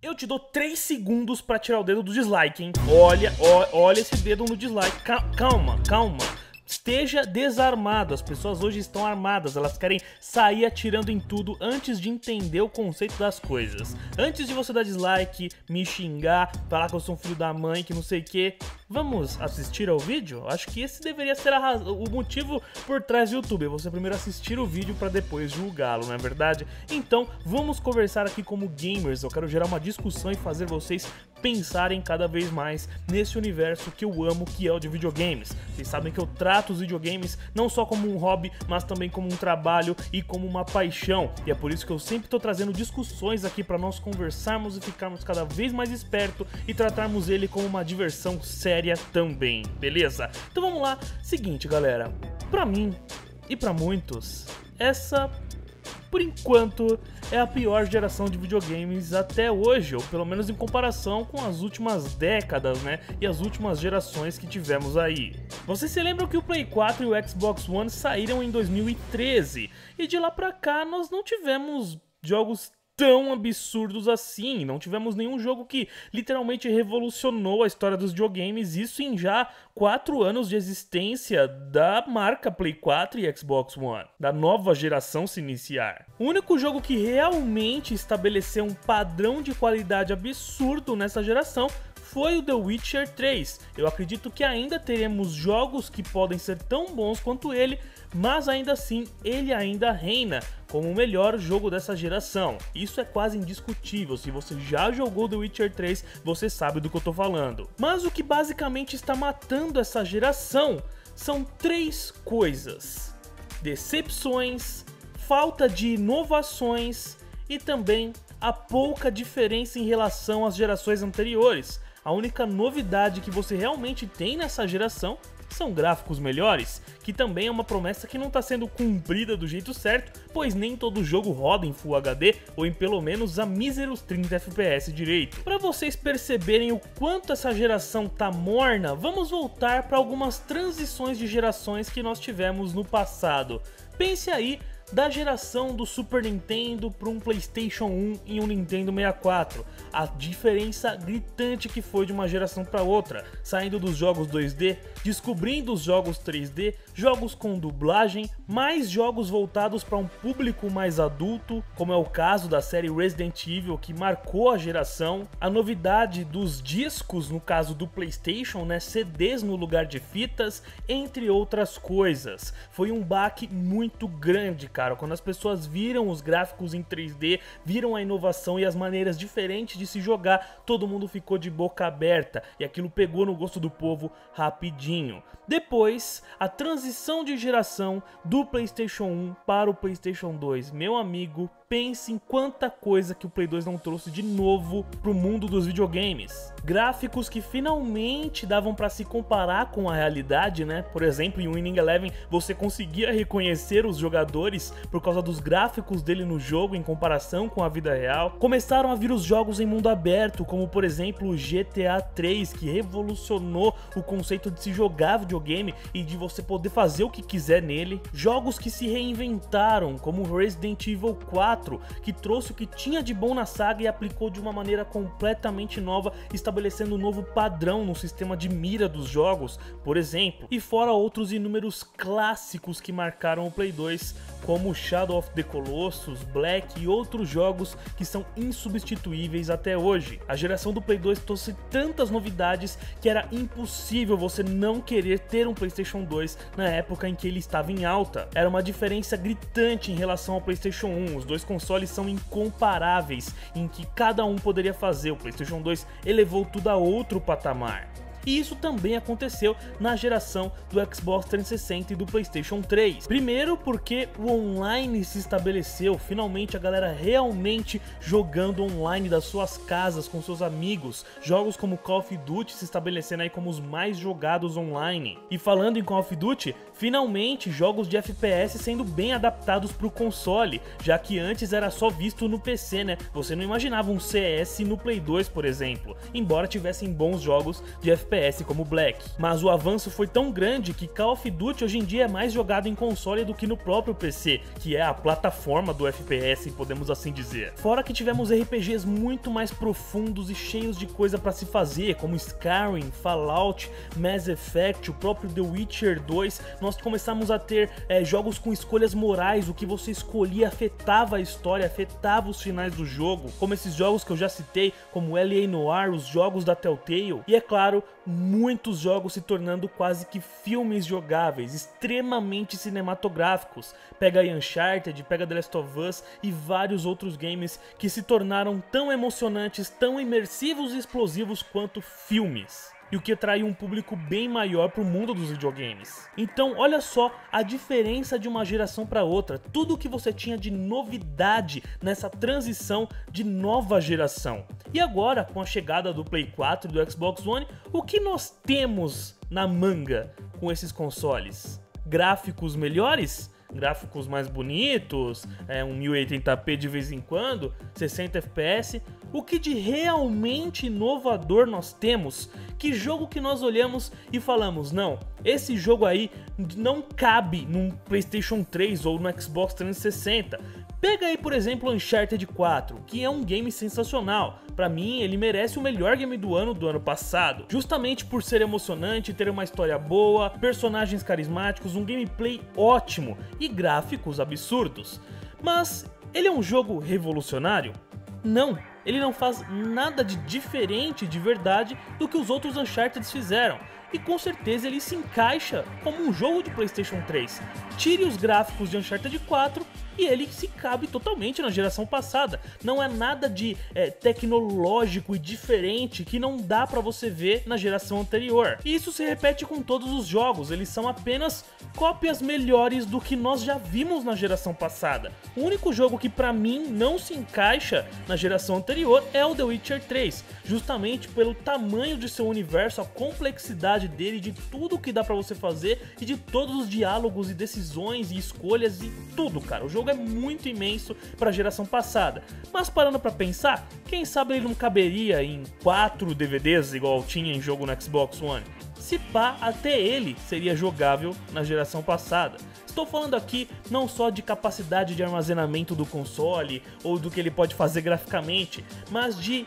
Eu te dou 3 segundos pra tirar o dedo do dislike, hein? Olha esse dedo no dislike. Calma. Esteja desarmado. As pessoas hoje estão armadas. Elas querem sair atirando em tudo antes de entender o conceito das coisas. Antes de você dar dislike, me xingar, falar que eu sou um filho da mãe, que não sei o que. Vamos assistir ao vídeo? Acho que esse deveria ser o motivo por trás do YouTube. Você primeiro assistir o vídeo para depois julgá-lo, não é verdade? Então, vamos conversar aqui como gamers. Eu quero gerar uma discussão e fazer vocês pensarem cada vez mais nesse universo que eu amo, que é o de videogames. Vocês sabem que eu trato os videogames não só como um hobby, mas também como um trabalho e como uma paixão. E é por isso que eu sempre estou trazendo discussões aqui para nós conversarmos e ficarmos cada vez mais espertos e tratarmos ele como uma diversão séria também, beleza? Então vamos lá. Seguinte, galera, pra mim e pra muitos, essa, por enquanto, é a pior geração de videogames até hoje, ou pelo menos em comparação com as últimas décadas, né? E as últimas gerações que tivemos aí. Vocês se lembram que o Play 4 e o Xbox One saíram em 2013, e de lá pra cá nós não tivemos jogos tão absurdos assim, não tivemos nenhum jogo que literalmente revolucionou a história dos videogames, isso em já 4 anos de existência da marca Play 4 e Xbox One, da nova geração se iniciar. O único jogo que realmente estabeleceu um padrão de qualidade absurdo nessa geração foi o The Witcher 3. Eu acredito que ainda teremos jogos que podem ser tão bons quanto ele, mas ainda assim ele ainda reina como o melhor jogo dessa geração. Isso é quase indiscutível. Se você já jogou The Witcher 3, você sabe do que eu tô falando. Mas o que basicamente está matando essa geração são 3 coisas: decepções, falta de inovações e também a pouca diferença em relação às gerações anteriores. A única novidade que você realmente tem nessa geração são gráficos melhores, que também é uma promessa que não está sendo cumprida do jeito certo, pois nem todo jogo roda em Full HD ou em pelo menos a míseros 30 FPS direito. Para vocês perceberem o quanto essa geração tá morna, vamos voltar para algumas transições de gerações que nós tivemos no passado. Pense aí da geração do Super Nintendo para um PlayStation 1 e um Nintendo 64. A diferença gritante que foi de uma geração para outra, saindo dos jogos 2D, descobrindo os jogos 3D, jogos com dublagem, mais jogos voltados para um público mais adulto, como é o caso da série Resident Evil, que marcou a geração, a novidade dos discos, no caso do PlayStation, né, CDs no lugar de fitas, entre outras coisas. Foi um baque muito grande, cara, quando as pessoas viram os gráficos em 3D, viram a inovação e as maneiras diferentes de se jogar, todo mundo ficou de boca aberta e aquilo pegou no gosto do povo rapidinho. Depois, a transição de geração do PlayStation 1 para o PlayStation 2. Meu amigo, pense em quanta coisa que o Play 2 não trouxe de novo pro mundo dos videogames. Gráficos que finalmente davam para se comparar com a realidade, né? Por exemplo, em Winning Eleven você conseguia reconhecer os jogadores por causa dos gráficos dele no jogo em comparação com a vida real. Começaram a vir os jogos em mundo aberto, como por exemplo o GTA 3, que revolucionou o conceito de se jogar videogame e de você poder fazer o que quiser nele. Jogos que se reinventaram, como Resident Evil 4, que trouxe o que tinha de bom na saga e aplicou de uma maneira completamente nova, estabelecendo um novo padrão no sistema de mira dos jogos, por exemplo. E fora outros inúmeros clássicos que marcaram o Play 2, como Shadow of the Colossus, Black e outros jogos que são insubstituíveis até hoje. A geração do Play 2 trouxe tantas novidades que era impossível você não querer ter um PlayStation 2 na época em que ele estava em alta. Era uma diferença gritante em relação ao PlayStation 1, os dois consoles são incomparáveis em que cada um poderia fazer. O PlayStation 2 elevou tudo a outro patamar. E isso também aconteceu na geração do Xbox 360 e do PlayStation 3. Primeiro porque o online se estabeleceu, finalmente a galera realmente jogando online das suas casas com seus amigos. Jogos como Call of Duty se estabelecendo aí como os mais jogados online. E falando em Call of Duty, finalmente jogos de FPS sendo bem adaptados para o console, já que antes era só visto no PC, né? Você não imaginava um CS no Play 2, por exemplo, embora tivessem bons jogos de FPS FPS como Black. Mas o avanço foi tão grande que Call of Duty hoje em dia é mais jogado em console do que no próprio PC, que é a plataforma do FPS, podemos assim dizer. Fora que tivemos RPGs muito mais profundos e cheios de coisa pra se fazer, como Skyrim, Fallout, Mass Effect, o próprio The Witcher 2, nós começamos a ter jogos com escolhas morais, o que você escolhia afetava a história, afetava os finais do jogo, como esses jogos que eu já citei, como L.A. Noire, os jogos da Telltale, e é claro, muitos jogos se tornando quase que filmes jogáveis, extremamente cinematográficos. Pega aí Uncharted, pega The Last of Us e vários outros games que se tornaram tão emocionantes, tão imersivos e explosivos quanto filmes. E o que atrai um público bem maior para o mundo dos videogames. Então olha só a diferença de uma geração para outra, tudo que você tinha de novidade nessa transição de nova geração. E agora, com a chegada do Play 4 e do Xbox One, o que nós temos na manga com esses consoles? Gráficos melhores? Gráficos mais bonitos, um 1080p de vez em quando, 60 FPS. O que de realmente inovador nós temos? Que jogo que nós olhamos e falamos, não, esse jogo aí não cabe num PlayStation 3 ou no Xbox 360. Pega aí, por exemplo, Uncharted 4, que é um game sensacional. Pra mim, ele merece o melhor game do ano passado, justamente por ser emocionante, ter uma história boa, personagens carismáticos, um gameplay ótimo e gráficos absurdos. Mas ele é um jogo revolucionário? Não, ele não faz nada de diferente de verdade do que os outros Uncharted fizeram. E com certeza ele se encaixa como um jogo de PlayStation 3. Tire os gráficos de Uncharted 4 e ele se cabe totalmente na geração passada. Não é nada de tecnológico e diferente que não dá pra você ver na geração anterior. E isso se repete com todos os jogos, eles são apenas cópias melhores do que nós já vimos na geração passada. O único jogo que pra mim não se encaixa na geração anterior é o The Witcher 3, justamente pelo tamanho de seu universo, a complexidade dele, de tudo que dá pra você fazer e de todos os diálogos e decisões e escolhas e tudo, cara. O jogo é muito imenso para a geração passada, mas parando para pensar, quem sabe ele não caberia em 4 DVDs igual tinha em jogo no Xbox One? Se pá, até ele seria jogável na geração passada. Estou falando aqui não só de capacidade de armazenamento do console ou do que ele pode fazer graficamente, mas de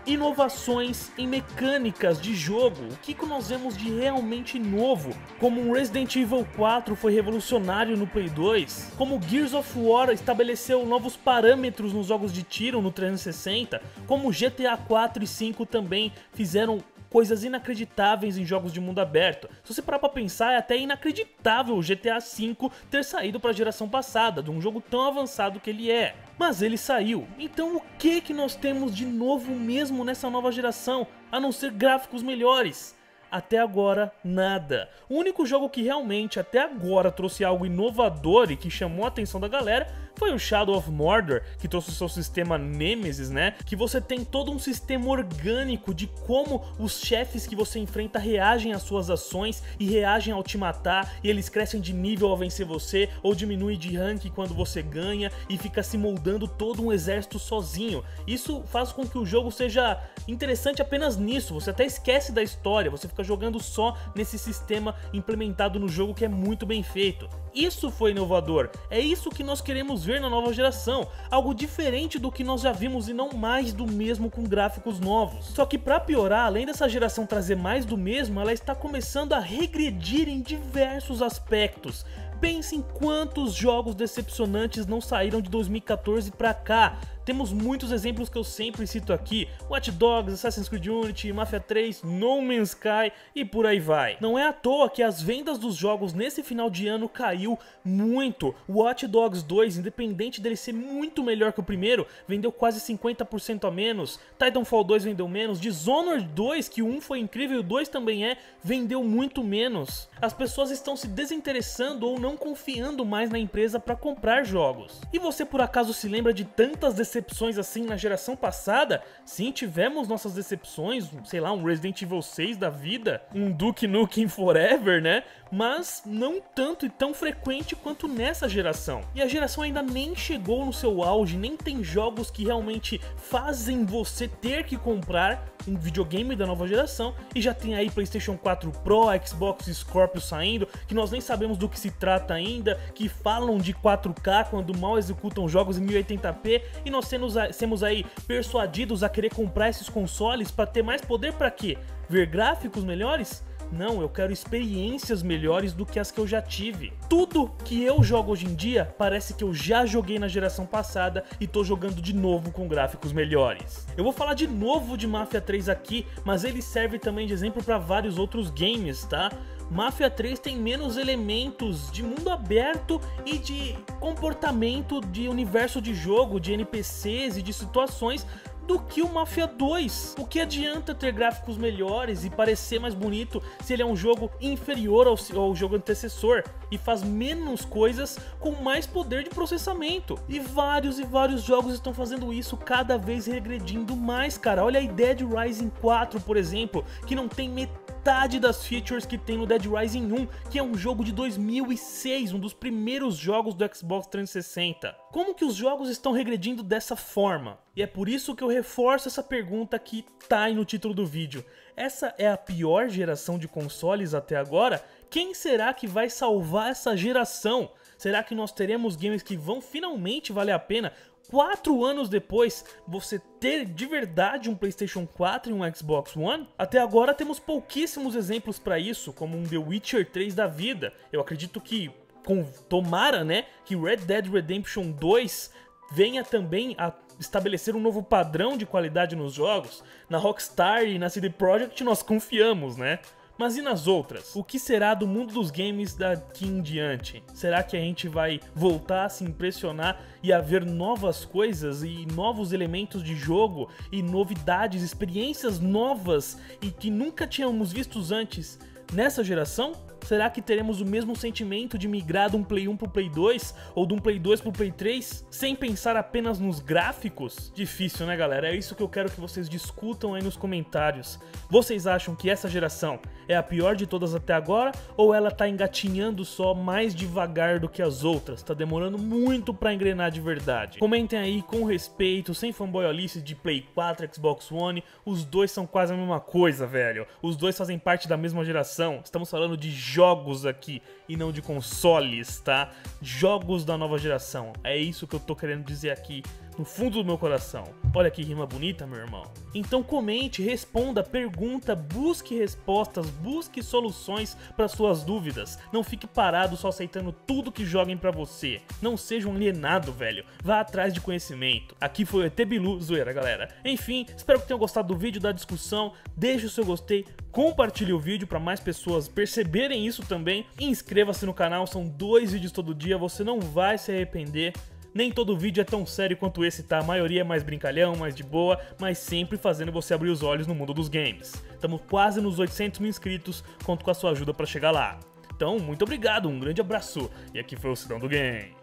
inovações em mecânicas de jogo. O que nós vemos de realmente novo? Como um Resident Evil 4 foi revolucionário no Play 2, como Gears of War estabeleceu novos parâmetros nos jogos de tiro no 360, como GTA 4 e 5 também fizeram coisas inacreditáveis em jogos de mundo aberto. Se você parar pra pensar, é até inacreditável o GTA V ter saído para a geração passada, de um jogo tão avançado que ele é. Mas ele saiu. Então o que nós temos de novo mesmo nessa nova geração, a não ser gráficos melhores? Até agora, nada. O único jogo que realmente até agora trouxe algo inovador e que chamou a atenção da galera foi o Shadow of Mordor, que trouxe o seu sistema Nemesis, né? Que você tem todo um sistema orgânico de como os chefes que você enfrenta reagem às suas ações e reagem ao te matar, e eles crescem de nível ao vencer você, ou diminuem de rank quando você ganha, e fica se moldando todo um exército sozinho. Isso faz com que o jogo seja interessante apenas nisso, você até esquece da história, você fica jogando só nesse sistema implementado no jogo que é muito bem feito. Isso foi inovador, é isso que nós queremos ver na nova geração, algo diferente do que nós já vimos e não mais do mesmo com gráficos novos. Só que pra piorar, além dessa geração trazer mais do mesmo, ela está começando a regredir em diversos aspectos. Pense em quantos jogos decepcionantes não saíram de 2014 pra cá. Temos muitos exemplos que eu sempre cito aqui: Watch Dogs, Assassin's Creed Unity, Mafia 3, No Man's Sky e por aí vai. Não é à toa que as vendas dos jogos nesse final de ano caiu muito. Watch Dogs 2, independente dele ser muito melhor que o primeiro, vendeu quase 50% a menos. Titanfall 2 vendeu menos. Dishonored 2, que o 1 foi incrível e o 2 também vendeu muito menos. As pessoas estão se desinteressando ou não não confiando mais na empresa para comprar jogos. E você por acaso se lembra de tantas decepções assim na geração passada? Sim, tivemos nossas decepções, sei lá, um Resident Evil 6 da vida, um Duke Nukem Forever, né? Mas não tanto e tão frequente quanto nessa geração. E a geração ainda nem chegou no seu auge, nem tem jogos que realmente fazem você ter que comprar um videogame da nova geração, e já tem aí PlayStation 4 Pro, Xbox Scorpio saindo, que nós nem sabemos do que se trata ainda, que falam de 4K quando mal executam jogos em 1080p, e nós temos aí persuadidos a querer comprar esses consoles para ter mais poder para quê? Ver gráficos melhores? Não, eu quero experiências melhores do que as que eu já tive. Tudo que eu jogo hoje em dia parece que eu já joguei na geração passada e tô jogando de novo com gráficos melhores. Eu vou falar de novo de Mafia 3 aqui, mas ele serve também de exemplo para vários outros games, tá? Mafia 3 tem menos elementos de mundo aberto e de comportamento de universo de jogo, de NPCs e de situações do que o Mafia 2. O que adianta ter gráficos melhores e parecer mais bonito se ele é um jogo inferior ao jogo antecessor e faz menos coisas com mais poder de processamento? E vários jogos estão fazendo isso, cada vez regredindo mais, cara. Olha a Dead Rising 4, por exemplo, que não tem metade das features que tem no Dead Rising 1, que é um jogo de 2006, um dos primeiros jogos do Xbox 360. Como que os jogos estão regredindo dessa forma? E é por isso que eu reforço essa pergunta que tá aí no título do vídeo. Essa é a pior geração de consoles até agora? Quem será que vai salvar essa geração? Será que nós teremos games que vão finalmente valer a pena? 4 anos depois, você ter de verdade um PlayStation 4 e um Xbox One? Até agora temos pouquíssimos exemplos para isso, como um The Witcher 3 da vida. Eu acredito que, tomara, né, que Red Dead Redemption 2 venha também a estabelecer um novo padrão de qualidade nos jogos. Na Rockstar e na CD Projekt nós confiamos, né? Mas e nas outras? O que será do mundo dos games daqui em diante? Será que a gente vai voltar a se impressionar e a ver novas coisas e novos elementos de jogo e novidades, experiências novas e que nunca tínhamos vistos antes nessa geração? Será que teremos o mesmo sentimento de migrar de um Play 1 pro Play 2 ou de um Play 2 pro Play 3 sem pensar apenas nos gráficos? Difícil, né, galera? É isso que eu quero que vocês discutam aí nos comentários. Vocês acham que essa geração é a pior de todas até agora ou ela tá engatinhando só mais devagar do que as outras? Tá demorando muito pra engrenar de verdade? Comentem aí com respeito, sem fanboyolice de Play 4, Xbox One. Os dois são quase a mesma coisa, velho. Os dois fazem parte da mesma geração. Estamos falando de jogos aqui e não de consoles, tá? Jogos da nova geração. É isso que eu tô querendo dizer aqui no fundo do meu coração. Olha que rima bonita, meu irmão. Então comente, responda, pergunta, busque respostas, busque soluções para suas dúvidas. Não fique parado só aceitando tudo que joguem pra você. Não seja um alienado, velho. Vá atrás de conhecimento. Aqui foi o ET Bilu, zoeira, galera. Enfim, espero que tenham gostado do vídeo, da discussão. Deixe o seu gostei, compartilhe o vídeo para mais pessoas perceberem isso também. E inscreva-se no canal, são 2 vídeos todo dia, você não vai se arrepender. Nem todo vídeo é tão sério quanto esse, tá? A maioria é mais brincalhão, mais de boa, mas sempre fazendo você abrir os olhos no mundo dos games. Estamos quase nos 800 mil inscritos, conto com a sua ajuda para chegar lá. Então, muito obrigado, um grande abraço, e aqui foi o Cidão do Game.